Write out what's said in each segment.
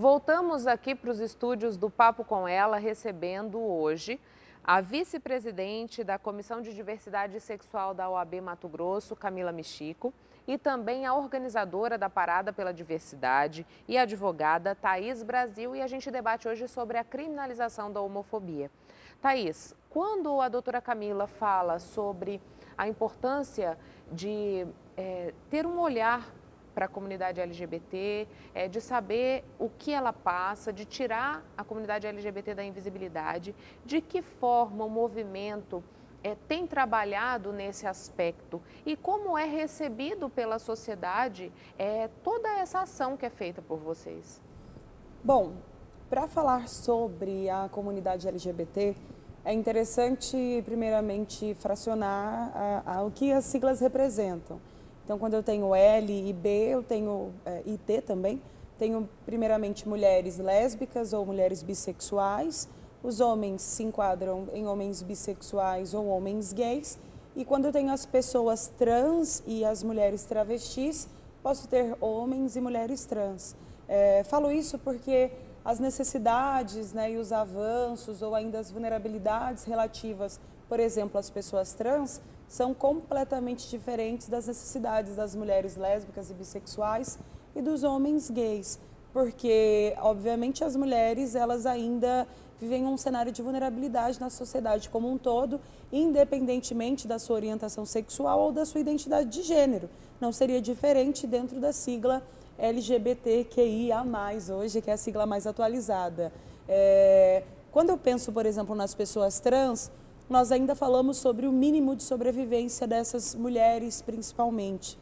Voltamos aqui para os estúdios do Papo com Ela, recebendo hoje a vice-presidente da Comissão de Diversidade Sexual da OAB Mato Grosso, Camila Michico, e também a organizadora da Parada pela Diversidade e advogada Thaís Brasil. E a gente debate hoje sobre a criminalização da homofobia. Thaís, quando a doutora Camila fala sobre a importância de ter um olhar para a comunidade LGBT, de saber o que ela passa, de tirar a comunidade LGBT da invisibilidade, de que forma o movimento tem trabalhado nesse aspecto e como é recebido pela sociedade toda essa ação que é feita por vocês. Bom, para falar sobre a comunidade LGBT, é interessante, primeiramente, fracionar o que as siglas representam. Então, quando eu tenho L e B, eu tenho e T também, tenho primeiramente mulheres lésbicas ou mulheres bissexuais, os homens se enquadram em homens bissexuais ou homens gays, e quando eu tenho as pessoas trans e as mulheres travestis, posso ter homens e mulheres trans. Falo isso porque as necessidades, né, e os avanços ou ainda as vulnerabilidades relativas, por exemplo, às pessoas trans, são completamente diferentes das necessidades das mulheres lésbicas e bissexuais e dos homens gays, porque, obviamente, as mulheres, elas ainda vivem um cenário de vulnerabilidade na sociedade como um todo, independentemente da sua orientação sexual ou da sua identidade de gênero. Não seria diferente dentro da sigla LGBTQIA+, hoje, que é a sigla mais atualizada. Quando eu penso, por exemplo, nas pessoas trans, nós ainda falamos sobre o mínimo de sobrevivência dessas mulheres, principalmente.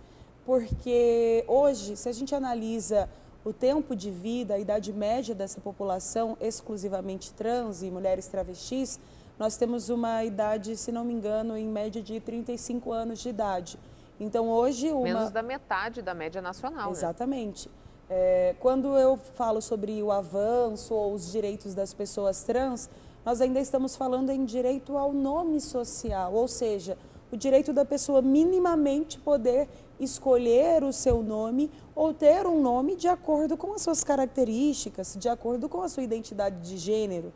Porque hoje, se a gente analisa o tempo de vida, a idade média dessa população exclusivamente trans e mulheres travestis, nós temos uma idade, se não me engano, em média de 35 anos de idade. Então, hoje... Menos da metade da média nacional, Exatamente. Quando eu falo sobre o avanço ou os direitos das pessoas trans, nós ainda estamos falando em direito ao nome social, ou seja, o direito da pessoa minimamente poder escolher o seu nome ou ter um nome de acordo com as suas características, de acordo com a sua identidade de gênero,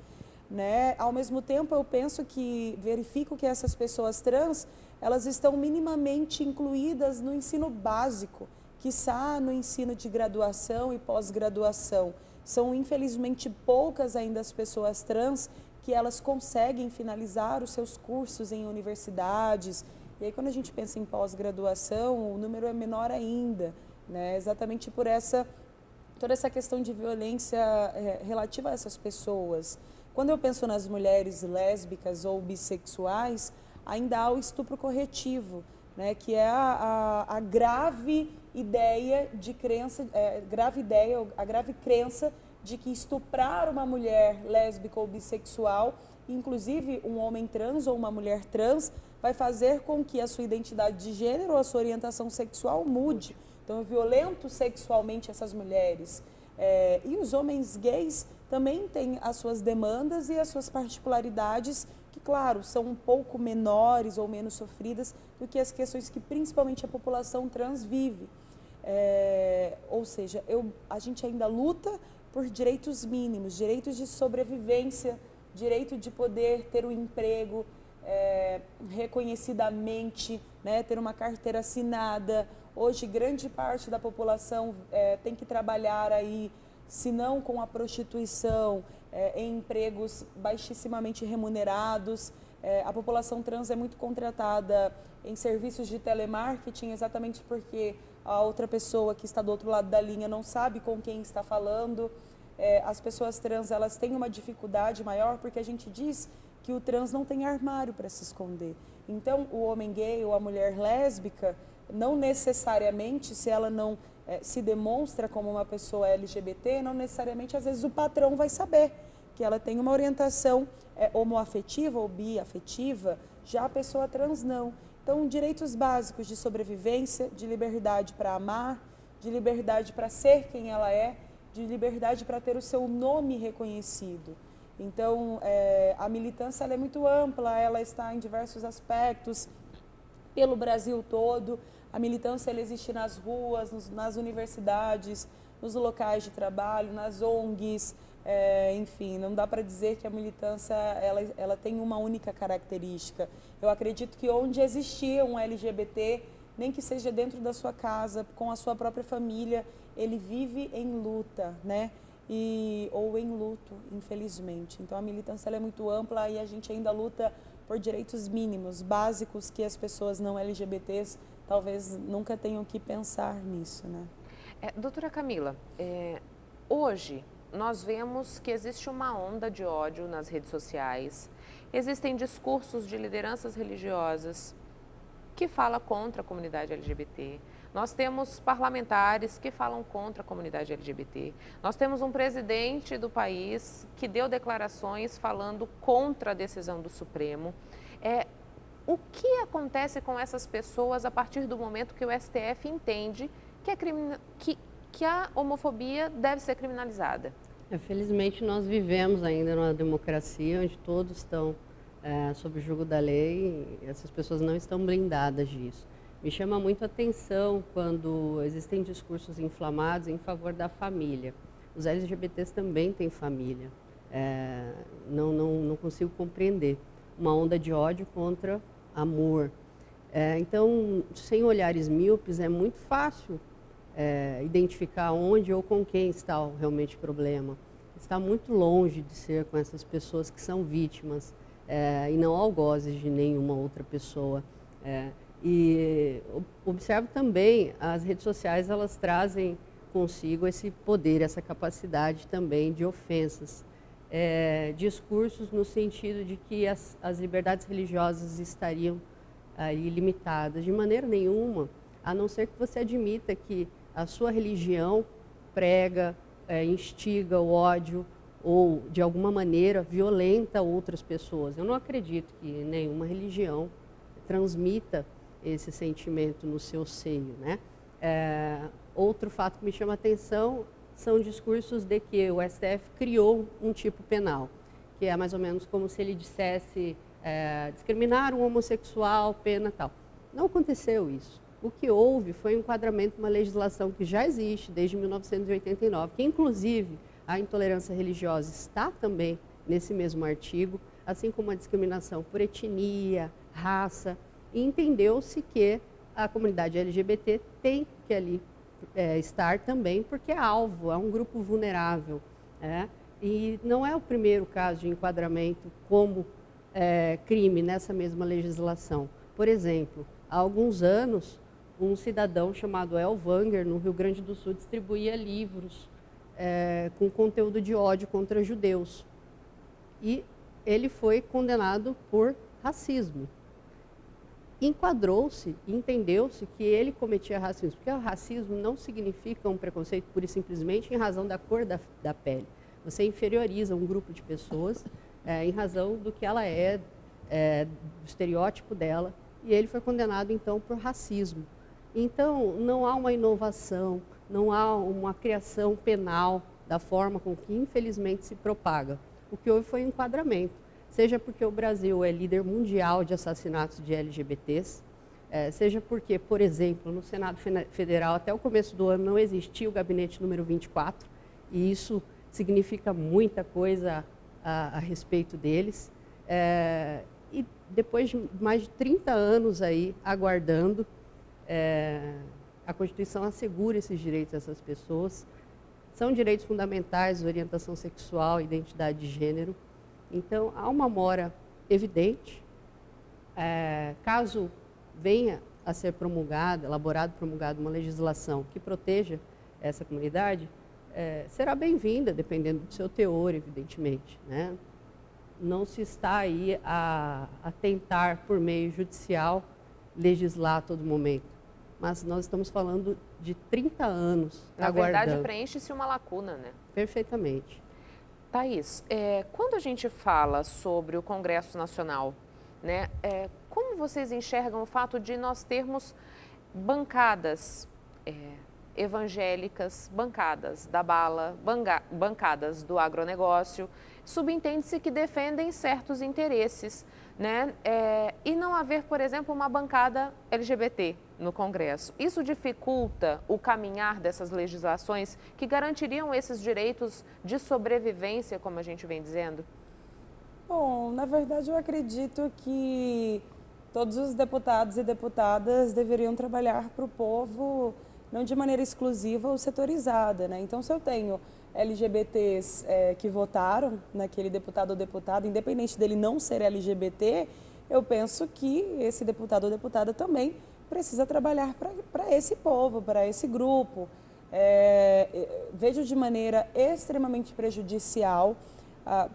né? Ao mesmo tempo, eu penso que, verifico que essas pessoas trans, elas estão minimamente incluídas no ensino básico, quiçá no ensino de graduação e pós-graduação. São, infelizmente, poucas ainda as pessoas trans que elas conseguem finalizar os seus cursos em universidades. E aí, quando a gente pensa em pós-graduação, o número é menor ainda, né? Exatamente por toda essa questão de violência relativa a essas pessoas. Quando eu penso nas mulheres lésbicas ou bissexuais, ainda há o estupro corretivo, né? Que é a grave ideia de crença, a grave crença de que estuprar uma mulher lésbica ou bissexual, inclusive um homem trans ou uma mulher trans, vai fazer com que a sua identidade de gênero ou a sua orientação sexual mude. Então, eu violento sexualmente essas mulheres. E os homens gays também têm as suas demandas e as suas particularidades, que, claro, são um pouco menores ou menos sofridas do que as questões que principalmente a população trans vive. Ou seja, a gente ainda luta por direitos mínimos, direitos de sobrevivência, direito de poder ter um emprego reconhecidamente, né, ter uma carteira assinada. Hoje, grande parte da população tem que trabalhar aí, se não com a prostituição, em empregos baixissimamente remunerados. A população trans é muito contratada em serviços de telemarketing, exatamente porque a outra pessoa que está do outro lado da linha não sabe com quem está falando. As pessoas trans, elas têm uma dificuldade maior porque a gente diz que o trans não tem armário para se esconder. Então, o homem gay ou a mulher lésbica, não necessariamente, se ela não se demonstra como uma pessoa LGBT, não necessariamente, às vezes, o patrão vai saber que ela tem uma orientação homoafetiva ou biafetiva, já a pessoa trans não. Então, direitos básicos de sobrevivência, de liberdade para amar, de liberdade para ser quem ela é, de liberdade para ter o seu nome reconhecido. Então, a militância ela é muito ampla, ela está em diversos aspectos, pelo Brasil todo. A militância ela existe nas ruas, nas universidades, nos locais de trabalho, nas ONGs, enfim, não dá para dizer que a militância ela tem uma única característica. Eu acredito que onde existia um LGBT, nem que seja dentro da sua casa, com a sua própria família, ele vive em luta, né? Ou em luto, infelizmente. Então a militância ela é muito ampla e a gente ainda luta por direitos mínimos, básicos, que as pessoas não LGBTs talvez nunca tenham que pensar nisso, né? Doutora Camila, hoje nós vemos que existe uma onda de ódio nas redes sociais, existem discursos de lideranças religiosas que falam contra a comunidade LGBT, nós temos parlamentares que falam contra a comunidade LGBT, nós temos um presidente do país que deu declarações falando contra a decisão do Supremo. O que acontece com essas pessoas a partir do momento que o STF entende que a homofobia deve ser criminalizada? Felizmente, nós vivemos ainda numa democracia onde todos estão sob o jugo da lei e essas pessoas não estão blindadas disso. Me chama muito a atenção quando existem discursos inflamados em favor da família. Os LGBTs também têm família. Não consigo compreender uma onda de ódio contra amor. Então, sem olhares míopes, é muito fácil identificar onde ou com quem está realmente o problema. Está muito longe de ser com essas pessoas que são vítimas e não algozes de nenhuma outra pessoa. E observo também, as redes sociais, elas trazem consigo esse poder, essa capacidade também de ofensas. Discursos no sentido de que as liberdades religiosas estariam aí limitadas. De maneira nenhuma, a não ser que você admita que a sua religião prega, instiga o ódio ou, de alguma maneira, violenta outras pessoas. Eu não acredito que nenhuma religião transmita esse sentimento no seu seio, né? Outro fato que me chama a atenção são discursos de que o STF criou um tipo penal, que é mais ou menos como se ele dissesse discriminar um homossexual, pena tal. Não aconteceu isso. O que houve foi um enquadramento de uma legislação que já existe desde 1989, que inclusive a intolerância religiosa está também nesse mesmo artigo, assim como a discriminação por etnia, raça, e entendeu-se que a comunidade LGBT tem que ali estar também, porque é alvo, é um grupo vulnerável. E não é o primeiro caso de enquadramento como crime nessa mesma legislação. Por exemplo, há alguns anos, um cidadão chamado Elvanger, no Rio Grande do Sul, distribuía livros com conteúdo de ódio contra judeus. E ele foi condenado por racismo. Enquadrou-se, entendeu-se que ele cometia racismo, porque o racismo não significa um preconceito pura e simplesmente em razão da cor da pele. Você inferioriza um grupo de pessoas em razão do que ela do estereótipo dela, e ele foi condenado, então, por racismo. Então, não há uma inovação, não há uma criação penal da forma com que, infelizmente, se propaga. O que houve foi um enquadramento, seja porque o Brasil é líder mundial de assassinatos de LGBTs, seja porque, por exemplo, no Senado Federal, até o começo do ano, não existia o gabinete número 24, e isso significa muita coisa a respeito deles. E depois de mais de 30 anos aí aguardando, a Constituição assegura esses direitos a essas pessoas. São direitos fundamentais, orientação sexual, identidade de gênero. Então, há uma mora evidente. Caso venha a ser promulgada, promulgada uma legislação que proteja essa comunidade, será bem-vinda, dependendo do seu teor, evidentemente, né? Não se está aí a tentar, por meio judicial, legislar a todo momento. Mas nós estamos falando de 30 anos aguardando. Na verdade, preenche-se uma lacuna, né? Perfeitamente. Thaís, quando a gente fala sobre o Congresso Nacional, né, como vocês enxergam o fato de nós termos bancadas evangélicas, bancadas da bala, bancadas do agronegócio? Subentende-se que defendem certos interesses. né? E não haver, por exemplo, uma bancada LGBT no Congresso. Isso dificulta o caminhar dessas legislações que garantiriam esses direitos de sobrevivência, como a gente vem dizendo? Bom, na verdade eu acredito que todos os deputados e deputadas deveriam trabalhar para o povo, não de maneira exclusiva ou setorizada, né? Então, se eu tenho LGBTs que votaram naquele deputado ou deputada, independente dele não ser LGBT, eu penso que esse deputado ou deputada também precisa trabalhar para esse povo, para esse grupo. Vejo de maneira extremamente prejudicial,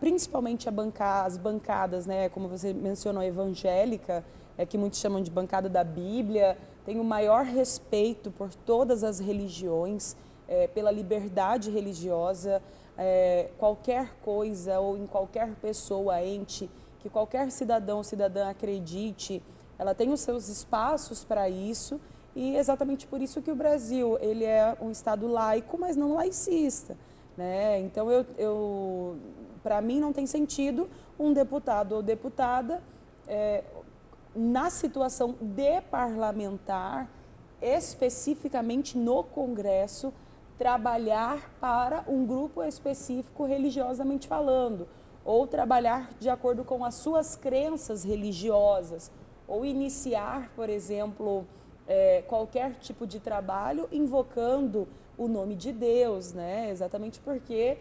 principalmente as bancadas, né, como você mencionou, evangélica, que muitos chamam de bancada da Bíblia. Tenho o maior respeito por todas as religiões, pela liberdade religiosa, qualquer coisa ou em qualquer pessoa, ente, que qualquer cidadão ou cidadã acredite, ela tem os seus espaços para isso, e exatamente por isso que o Brasil ele é um Estado laico, mas não laicista, né? Então, para mim não tem sentido um deputado ou deputada na situação de parlamentar, especificamente no Congresso, trabalhar para um grupo específico religiosamente falando, ou trabalhar de acordo com as suas crenças religiosas, ou iniciar, por exemplo, qualquer tipo de trabalho invocando o nome de Deus, né? Exatamente porque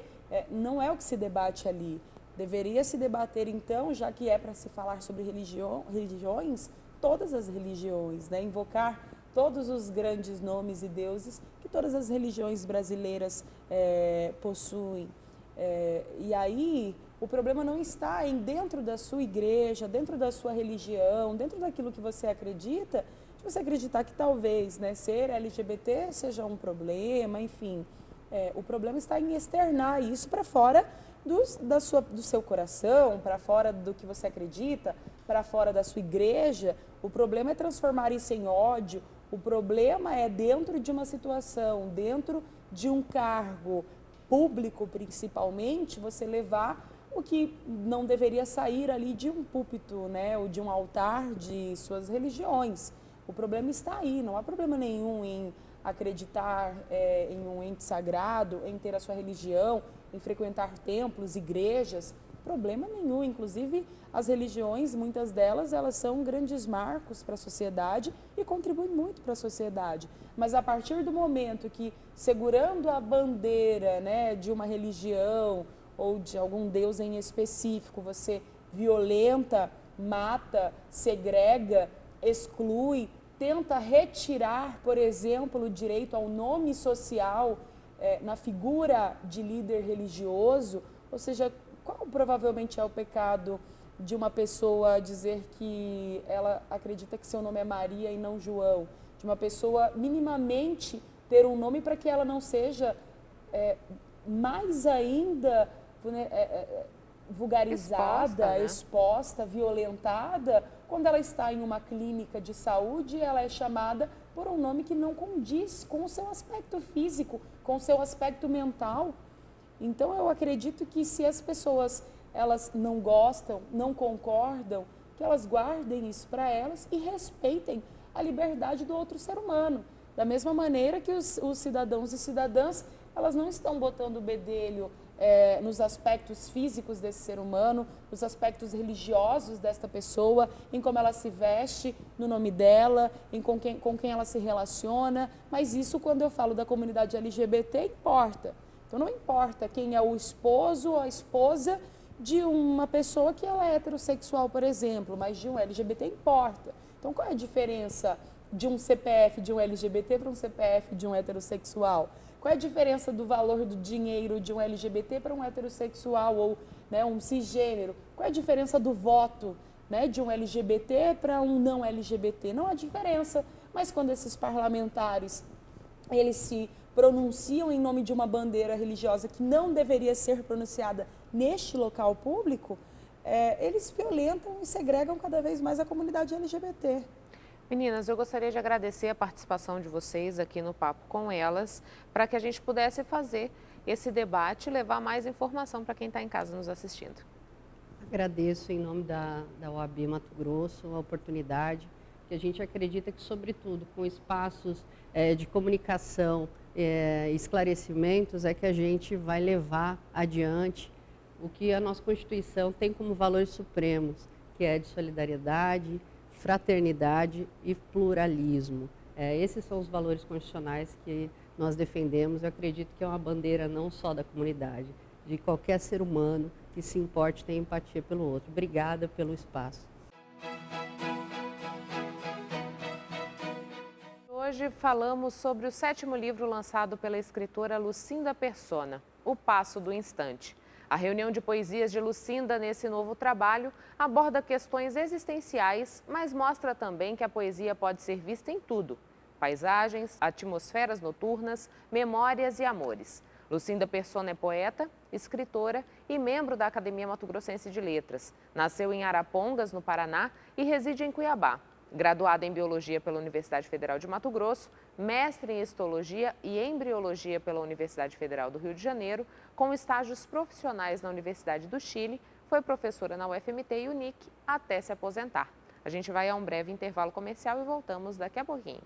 não é o que se debate ali. Deveria se debater, então, já que é para se falar sobre religiões, todas as religiões, né? Invocar todos os grandes nomes e deuses que todas as religiões brasileiras possuem. E aí, o problema não está em dentro da sua igreja, dentro da sua religião, dentro daquilo que você acredita, de você acreditar que talvez, né, ser LGBT seja um problema, enfim. O problema está em externar isso para fora do seu coração, para fora do que você acredita, para fora da sua igreja. O problema é transformar isso em ódio. O problema é dentro de uma situação, dentro de um cargo público principalmente, você levar o que não deveria sair ali de um púlpito, né, ou de um altar de suas religiões. O problema está aí, não há problema nenhum em acreditar em um ente sagrado, em ter a sua religião, em frequentar templos, igrejas, problema nenhum. Inclusive, as religiões, muitas delas, elas são grandes marcos para a sociedade e contribuem muito para a sociedade. Mas a partir do momento que, segurando a bandeira, né, de uma religião ou de algum Deus em específico, você violenta, mata, segrega, exclui, tenta retirar, por exemplo, o direito ao nome social na figura de líder religioso, ou seja, qual provavelmente é o pecado de uma pessoa dizer que ela acredita que seu nome é Maria e não João, de uma pessoa minimamente ter um nome para que ela não seja mais ainda vulgarizada, exposta, violentada, quando ela está em uma clínica de saúde, ela é chamada por um nome que não condiz com o seu aspecto físico, com o seu aspecto mental. Então, eu acredito que se as pessoas elas não gostam, não concordam, que elas guardem isso para elas e respeitem a liberdade do outro ser humano. Da mesma maneira que os cidadãos e cidadãs, elas não estão botando o bedelho nos aspectos físicos desse ser humano, nos aspectos religiosos desta pessoa, em como ela se veste, no nome dela, com quem ela se relaciona, mas isso, quando eu falo da comunidade LGBT, importa. Então, não importa quem é o esposo ou a esposa de uma pessoa que ela é heterossexual, por exemplo, mas de um LGBT importa. Então, qual é a diferença de um CPF de um LGBT para um CPF de um heterossexual? Qual é a diferença do valor do dinheiro de um LGBT para um heterossexual ou, né, um cisgênero? Qual é a diferença do voto, né, de um LGBT para um não LGBT? Não há diferença, mas quando esses parlamentares eles se pronunciam em nome de uma bandeira religiosa que não deveria ser pronunciada neste local público, eles violentam e segregam cada vez mais a comunidade LGBT. Meninas, eu gostaria de agradecer a participação de vocês aqui no Papo com Elas, para que a gente pudesse fazer esse debate e levar mais informação para quem está em casa nos assistindo. Agradeço em nome da OAB Mato Grosso a oportunidade, que a gente acredita que, sobretudo, com espaços de comunicação e esclarecimentos, é que a gente vai levar adiante o que a nossa Constituição tem como valores supremos, que é de solidariedade, fraternidade e pluralismo. Esses são os valores constitucionais que nós defendemos. Eu acredito que é uma bandeira não só da comunidade, de qualquer ser humano que se importe e tenha empatia pelo outro. Obrigada pelo espaço. Hoje falamos sobre o 7º livro lançado pela escritora Lucinda Persona, O Passo do Instante. A reunião de poesias de Lucinda nesse novo trabalho aborda questões existenciais, mas mostra também que a poesia pode ser vista em tudo: paisagens, atmosferas noturnas, memórias e amores. Lucinda Persona é poeta, escritora e membro da Academia Mato Grossense de Letras. Nasceu em Arapongas, no Paraná, e reside em Cuiabá. Graduada em Biologia pela Universidade Federal de Mato Grosso, mestre em Histologia e Embriologia pela Universidade Federal do Rio de Janeiro, com estágios profissionais na Universidade do Chile, foi professora na UFMT e UNIC até se aposentar. A gente vai a um breve intervalo comercial e voltamos daqui a pouquinho.